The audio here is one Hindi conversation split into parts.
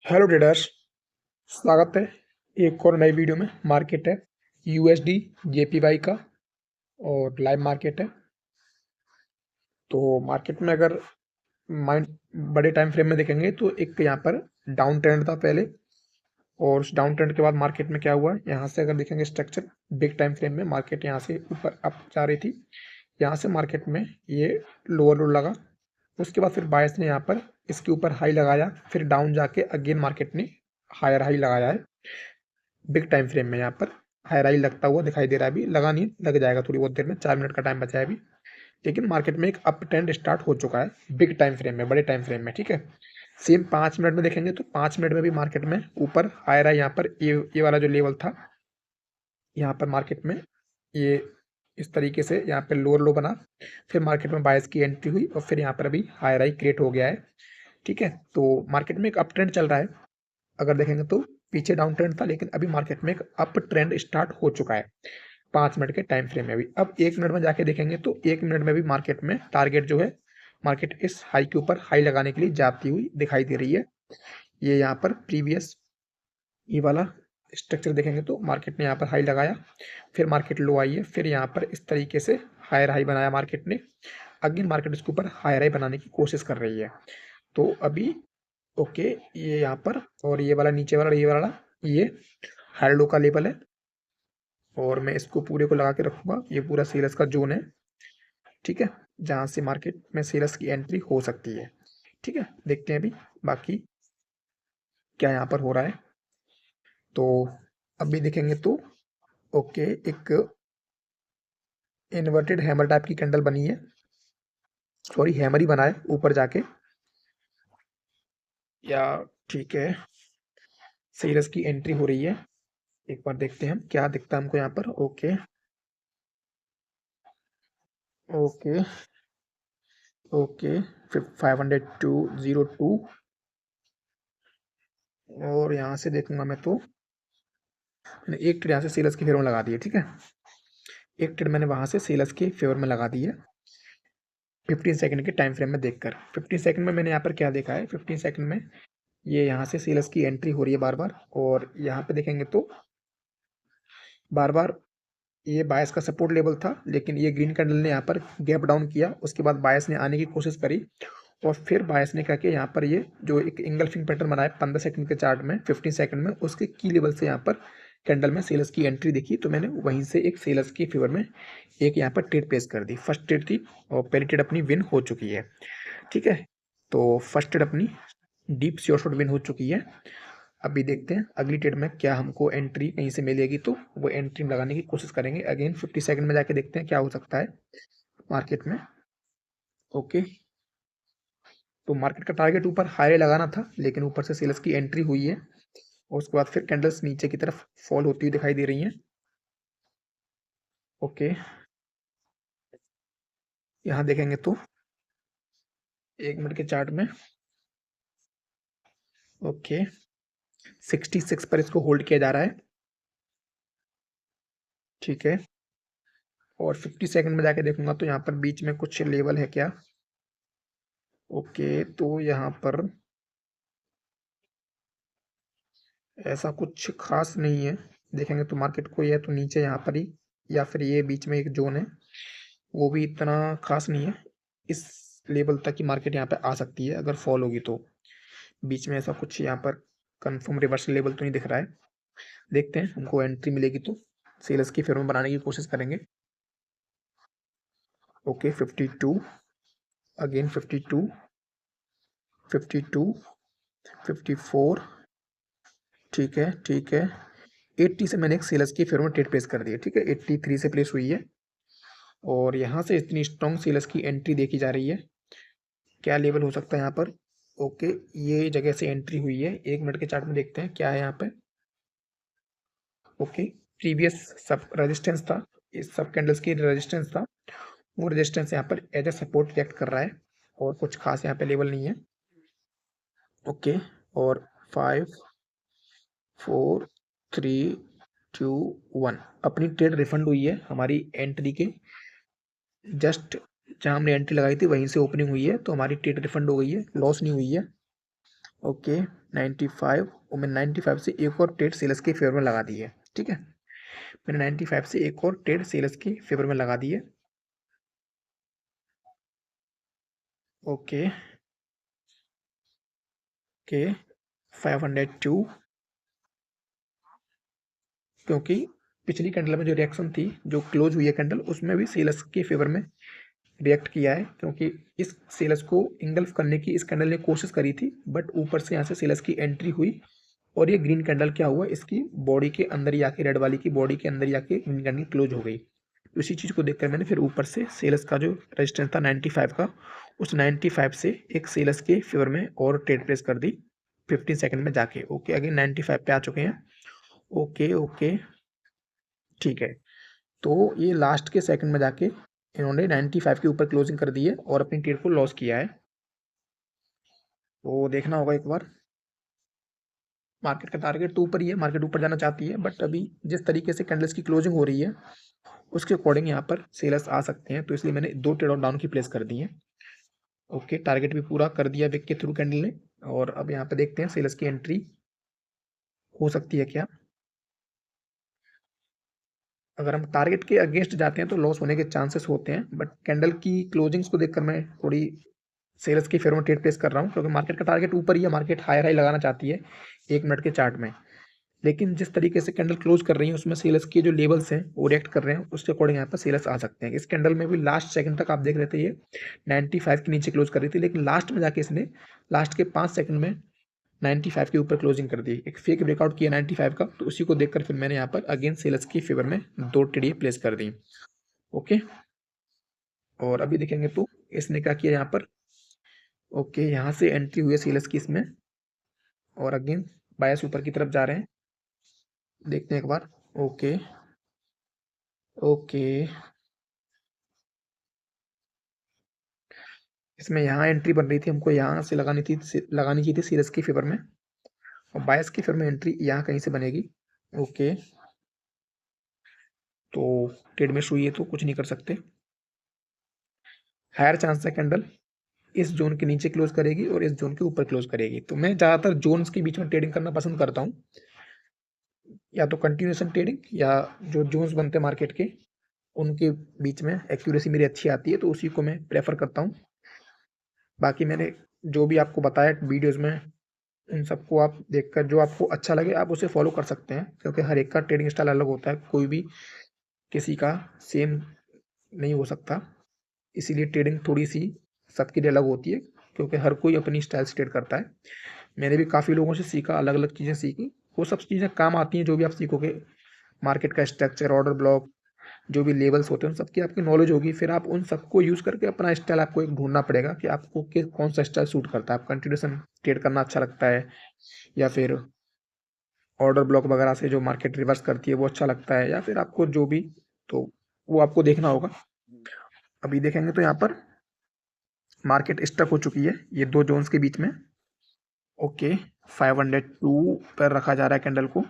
हेलो ट्रेडर्स, स्वागत है एक और नई वीडियो में। मार्केट है यूएसडी जेपीवाई का और लाइव मार्केट है। तो मार्केट में अगर माइंड बड़े टाइम फ्रेम में देखेंगे तो एक यहाँ पर डाउन ट्रेंड था पहले, और उस डाउन ट्रेंड के बाद मार्केट में क्या हुआ, यहाँ से अगर देखेंगे स्ट्रक्चर बिग टाइम फ्रेम में, मार्केट यहाँ से ऊपर अप जा रही थी। यहाँ से मार्केट में ये लोअर लो लगा, उसके बाद फिर बायस ने यहाँ पर इसके ऊपर हाई लगाया, फिर डाउन जाके अगेन मार्केट ने हायर हाई लगाया है। बिग टाइम फ्रेम में यहाँ पर हायर हाई लगता हुआ दिखाई दे रहा है। अभी लगा नहीं, लग जाएगा थोड़ी बहुत देर में, 4 मिनट का टाइम बचा है अभी। लेकिन मार्केट में एक अप ट्रेंड स्टार्ट हो चुका है बिग टाइम फ्रेम में, बड़े टाइम फ्रेम में। ठीक है, सेम 5 मिनट में देखेंगे तो 5 मिनट में भी मार्केट में ऊपर हायर हाई, यहाँ पर ये वाला जो लेवल था, यहाँ पर मार्केट में ये इस तरीके से यहाँ पे लोअर लो बना, फिर मार्केट में बायस की एंट्री हुई और फिर यहाँ पर अभी हायर हाई क्रिएट हो गया है। ठीक है, तो मार्केट में एक अप ट्रेंड चल रहा है। अगर देखेंगे तो पीछे डाउन ट्रेंड था, लेकिन अभी मार्केट में एक अप ट्रेंड स्टार्ट हो चुका है 5 मिनट के टाइम फ्रेम में। अभी अब 1 मिनट में जाके देखेंगे तो 1 मिनट में भी मार्केट में टारगेट जो है, मार्केट इस हाई के ऊपर हाई लगाने के लिए जाती हुई दिखाई दे रही है। ये यहाँ पर प्रीवियस ये वाला स्ट्रक्चर देखेंगे तो मार्केट ने यहाँ पर हाई लगाया, फिर मार्केट लो आई है, फिर यहाँ पर इस तरीके से हायर हाई बनाया मार्केट ने। अगेन मार्केट इसके ऊपर हायर हाई बनाने की कोशिश कर रही है। तो अभी ओके, ये यहाँ पर और ये वाला नीचे वाला, ये हाई लो का लेवल है, और मैं इसको पूरे को लगा के रखूंगा। ये पूरा सेल्स का जोन है। ठीक है, जहाँ से मार्केट में सेल्स की एंट्री हो सकती है। ठीक है, देखते हैं अभी बाकी क्या यहाँ पर हो रहा है। तो अभी देखेंगे तो ओके, एक इन्वर्टेड हैमर टाइप की कैंडल बनी है, सॉरी हैमर ही बना है ऊपर जाके, या ठीक है, सेल्स की एंट्री हो रही है। एक बार देखते हैं हम क्या दिखता है हमको यहाँ पर। ओके ओके ओके, 502.02, और यहाँ से देखूंगा मैं तो मैंने एक ट्रेड यहाँ से सेल्स के फेवर में लगा दी है। ठीक है, एक ट्रेड मैंने वहाँ से सेल्स के फेवर में लगा दी है 15 सेकंड के टाइम फ्रेम में देखकर। 15 सेकंड में मैंने यहाँ पर क्या देखा है, 15 सेकंड में ये यहाँ से सेल्स की एंट्री हो रही है बार बार, और यहाँ पे देखेंगे तो बार बार ये बायस का सपोर्ट लेवल था, लेकिन ये ग्रीन कैंडल ने यहाँ पर गैप डाउन किया। उसके बाद बायस ने आने की कोशिश करी, और फिर बायस ने क्या किया, यहाँ पर ये जो एक इंगल्फिंग पैटर्न बना है 15 सेकंड के चार्ट में, 15 सेकंड में उसके की लेवल से यहाँ पर कैंडल में सेल्स की एंट्री देखी, तो मैंने वहीं से एक सेल्स के फेवर में एक यहाँ पर ट्रेड प्लेस कर दी। फर्स्ट ट्रेड थी और पहली ट्रेड अपनी विन हो चुकी है। ठीक है, तो फर्स्ट ट्रेड अपनी डीप श्योर शॉट विन हो चुकी है। अभी देखते हैं अगली ट्रेड में क्या हमको एंट्री कहीं से मिलेगी, तो वो एंट्री लगाने की कोशिश करेंगे। अगेन 50 सेकंड में जाके देखते हैं क्या हो सकता है मार्केट में। ओके, तो मार्केट का टारगेट ऊपर हाई लगाना था, लेकिन ऊपर से सेल्स की एंट्री हुई है, और उसके बाद फिर कैंडल्स नीचे की तरफ फॉल होती हुई दिखाई दे रही हैं। ओके, यहाँ देखेंगे तो 1 मिनट के चार्ट में ओके 66 पर इसको होल्ड किया जा रहा है। ठीक है, और 50 सेकंड में जाके देखूंगा तो यहाँ पर बीच में कुछ लेवल है क्या। ओके, तो यहाँ पर ऐसा कुछ खास नहीं है। देखेंगे तो मार्केट को या तो नीचे यहाँ पर ही, या फिर ये बीच में एक जोन है, वो भी इतना खास नहीं है। इस लेवल तक की मार्केट यहाँ पे आ सकती है अगर फॉल होगी तो। बीच में ऐसा कुछ यहाँ पर कंफर्म रिवर्सल लेवल तो नहीं दिख रहा है। देखते हैं, हमको एंट्री मिलेगी तो सेल्स की फेवर में बनाने की कोशिश करेंगे। Okay 52, again 52, 52, 54। ठीक है ठीक है, 80 से मैंने एक सेल्स की फेवर में ट्रेड प्लेस कर दी है। ठीक है, 83 से प्लेस हुई है, और यहाँ से इतनी स्ट्रॉन्ग सेलर्स की एंट्री देखी जा रही है। क्या लेवल हो सकता है यहाँ पर। ओके, ये जगह से एंट्री हुई है। 1 मिनट के चार्ट में देखते हैं क्या है यहाँ पे। ओके, प्रीवियस सब रेजिस्टेंस था, इस सब कैंडल्स की रेजिस्टेंस था, वो रेजिस्टेंस यहाँ पर एज ए सपोर्ट रिएक्ट कर रहा है, और कुछ खास यहाँ पे लेवल नहीं है। ओके, और 5, 4, 3, 2, 1 अपनी ट्रेड रिफंड हुई है हमारी एंट्री के जस्ट जहाँ हमने एंट्री लगाई थी वहीं से ओपनिंग हुई है, तो हमारी ट्रेड रिफंड हो गई है, लॉस नहीं हुई है। ओके, 95 और मैंने 95 से एक और ट्रेड सेल्स के फेवर में लगा दी है। ठीक है, मैंने 95 से एक और ट्रेड सेल्स के फेवर में लगा दी है। ओके ओके 502, क्योंकि पिछली कैंडल में जो रिएक्शन थी, जो क्लोज हुई है कैंडल, उसमें भी सेल्स के फेवर में रिएक्ट किया है, क्योंकि इस सेल्स को इंगल्फ करने की इस कैंडल ने कोशिश करी थी, बट ऊपर से यहाँ से सेल्स की एंट्री हुई और ये ग्रीन कैंडल क्या हुआ, इसकी बॉडी के अंदर ही आके, रेड वाली की बॉडी के अंदर ही आके ग्रीन कैंडल क्लोज हो गई। तो इसी चीज़ को देखकर मैंने फिर ऊपर से सेल्स का जो रेजिस्टेंस था 95 का, उस 95 से एक सेल्स के फेवर में और ट्रेड प्लेस कर दी 15 सेकंड में जाके। ओके, अगेन 95 पे आ चुके हैं। ओके ओके ठीक है, तो ये लास्ट के सेकंड में जाके इन्होंने 95 के ऊपर क्लोजिंग कर दी है और अपनी ट्रेड को लॉस किया है। तो देखना होगा एक बार। मार्केट का टारगेट तो ऊपर ही है, मार्केट ऊपर जाना चाहती है, बट अभी जिस तरीके से कैंडल्स की क्लोजिंग हो रही है उसके अकॉर्डिंग यहाँ पर सेलर्स आ सकते हैं, तो इसलिए मैंने दो ट्रेड और डाउन की प्लेस कर दी है। ओके, टारगेट भी पूरा कर दिया विक के थ्रू कैंडल ने, और अब यहाँ पे देखते हैं सेलर्स की एंट्री हो सकती है क्या। अगर हम टारगेट के अगेंस्ट जाते हैं तो लॉस होने के चांसेस होते हैं, बट कैंडल की क्लोजिंग्स को देखकर मैं थोड़ी सेल्स की फेवर में ट्रेड प्लेस कर रहा हूँ, क्योंकि मार्केट का टारगेट ऊपर ही है, मार्केट हायर हाई लगाना चाहती है 1 मिनट के चार्ट में। लेकिन जिस तरीके से कैंडल क्लोज कर रही है उसमें सेल्स के जो लेवल्स हैं वो रिएक्ट कर रहे हैं, उसके अकॉर्डिंग यहाँ पर सेल्स आ सकते हैं। इस कैंडल में भी लास्ट सेकंड तक आप देख रहे थे ये 95 के नीचे क्लोज कर रही थी, लेकिन लास्ट में जाके इसने लास्ट के 5 सेकंड में 95 के ऊपर क्लोजिंग कर दी, एक फेक ब्रेकआउट किया 95 का, तो उसी को देखकर फिर मैंने यहाँ पर अगेन सेल्स की फेवर में दो ट्रेड प्लेस कर दी। ओके, और अभी देखेंगे तो इसने क्या किया यहाँ पर। ओके, यहाँ से एंट्री हुई है सेल्स की इसमें, और अगेन बायस ऊपर की तरफ जा रहे हैं, देखते हैं एक बार। ओके ओके, इसमें यहाँ एंट्री बन रही थी, हमको यहाँ से लगानी चाहिए थी सेल्स की फेवर में, और बायस की फेवर में एंट्री यहाँ कहीं से बनेगी। ओके, तो ट्रेड मिस हुई है तो कुछ नहीं कर सकते। हायर चांस है कैंडल इस जोन के नीचे क्लोज करेगी और इस जोन के ऊपर क्लोज करेगी, तो मैं ज़्यादातर जोन्स के बीच में ट्रेडिंग करना पसंद करता हूँ, या तो कंटिन्यूएशन ट्रेडिंग, या जो जोन्स बनते हैं मार्केट के उनके बीच में एक्यूरेसी मेरी अच्छी आती है, तो उसी को मैं प्रेफर करता हूँ। बाकी मैंने जो भी आपको बताया वीडियोज़ में, उन सबको आप देखकर जो आपको अच्छा लगे आप उसे फॉलो कर सकते हैं, क्योंकि हर एक का ट्रेडिंग स्टाइल अलग होता है, कोई भी किसी का सेम नहीं हो सकता, इसीलिए ट्रेडिंग थोड़ी सी सबके लिए अलग होती है, क्योंकि हर कोई अपनी स्टाइल से ट्रेड करता है। मैंने भी काफ़ी लोगों से सीखा, अलग अलग चीज़ें सीखी, वो सब चीज़ें काम आती हैं जो भी आप सीखोगे। मार्केट का स्ट्रक्चर, ऑर्डर ब्लॉक, जो भी लेवल्स होते हैं उन सबकी आपकी नॉलेज होगी, फिर आप उन सबको यूज़ करके अपना स्टाइल आपको एक ढूंढना पड़ेगा कि आपको कौन सा स्टाइल सूट करता है। आप कंटिन्यूशन ट्रेड करना अच्छा लगता है, या फिर ऑर्डर ब्लॉक वगैरह से जो मार्केट रिवर्स करती है वो अच्छा लगता है, या फिर आपको जो भी, तो वो आपको देखना होगा। अभी देखेंगे तो यहाँ पर मार्केट स्टक हो चुकी है ये दो जोन्स के बीच में। ओके, 502 पर रखा जा रहा है कैंडल को,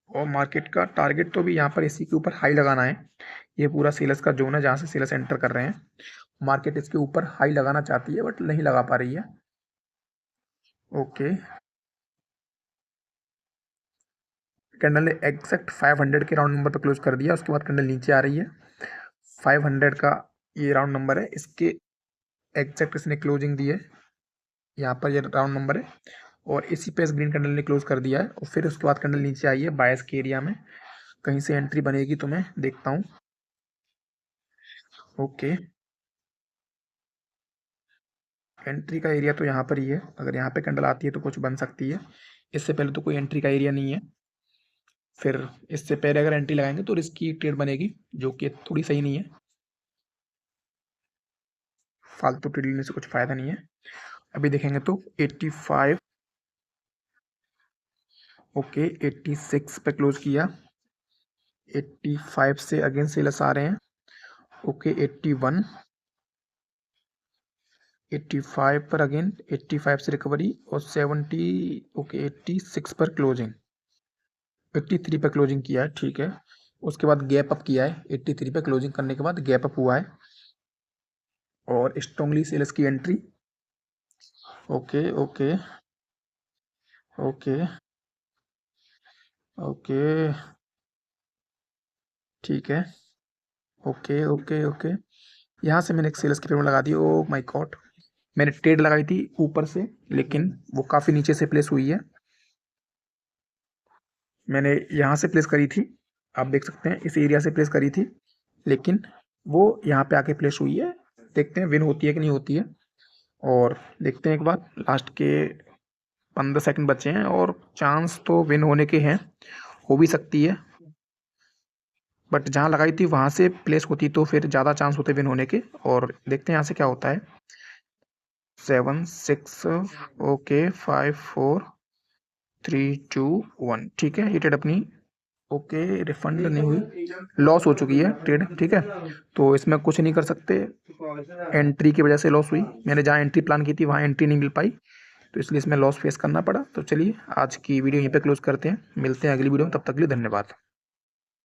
और मार्केट का टारगेट तो भी यहाँ पर इसी के ऊपर हाई लगाना है। ये पूरा सेल्स का जोन है जहाँ से सेल्स एंटर कर रहे हैं, मार्केट इसके ऊपर हाई लगाना चाहती है बट नहीं लगा पा रही है। ओके, कैंडल ने एग्जैक्ट 500 के राउंड नंबर पर क्लोज कर दिया, उसके बाद कैंडल नीचे आ रही है। 500 का ये राउंड नंबर है, इसके एग्जैक्ट इसने क्लोजिंग दी है, यहाँ पर ये राउंड नंबर है, और इसी पे इस ग्रीन कैंडल ने क्लोज कर दिया है, और फिर उसके बाद कैंडल नीचे आई है बायस के एरिया में, कहीं से एंट्री बनेगी तो मैं देखता हूँ। ओके, एंट्री का एरिया तो यहाँ पर ही है, अगर यहाँ पे कैंडल आती है तो कुछ बन सकती है, इससे पहले तो कोई एंट्री का एरिया नहीं है। फिर इससे पहले अगर एंट्री लगाएंगे तो रिस्की ट्रेड बनेगी, जो कि थोड़ी सही नहीं है, फालतू ट्रेड लेने से कुछ फ़ायदा नहीं है। अभी देखेंगे तो 85, ओके 86 पे क्लोज किया, 85 से अगेन सेलर्स आ रहे हैं। ओके 81, 85 पर अगेन 85 से रिकवरी, और 70, ओके 86 पर क्लोजिंग, 83 पर क्लोजिंग किया है, ठीक है। उसके बाद गैप अप किया है, 83 पे क्लोजिंग करने के बाद गैप अप हुआ है, और स्ट्रॉन्गली सेल्स की entry okay okay okay okay, ठीक है। ओके ओके ओके, यहाँ से मैंने एक सेल्स की पेमेंट लगा दी। ओ माय गॉड, मैंने ट्रेड लगाई थी ऊपर से, लेकिन वो काफ़ी नीचे से प्लेस हुई है। मैंने यहाँ से प्लेस करी थी, आप देख सकते हैं इस एरिया से प्लेस करी थी, लेकिन वो यहाँ पे आके प्लेस हुई है। देखते हैं विन होती है कि नहीं होती है। और देखते हैं एक बार, लास्ट के 15 सेकंड बचे हैं और चांस तो विन होने के हैं, हो भी सकती है। बट जहाँ लगाई थी वहाँ से प्लेस होती तो फिर ज़्यादा चांस होते विन होने के। और देखते हैं यहाँ से क्या होता है। 7 6, ओके 5 4 3 2 1, ठीक है, ये ट्रेड अपनी ओके रिफंड नहीं हुई, लॉस हो चुकी है ट्रेड, ठीक है। तो इसमें कुछ नहीं कर सकते, एंट्री की वजह से लॉस हुई। मैंने जहाँ एंट्री प्लान की थी वहाँ एंट्री नहीं मिल पाई, तो इसलिए इसमें लॉस फेस करना पड़ा। तो चलिए आज की वीडियो यहीं पे क्लोज करते हैं, मिलते हैं अगली वीडियो में, तब तक के लिए धन्यवाद।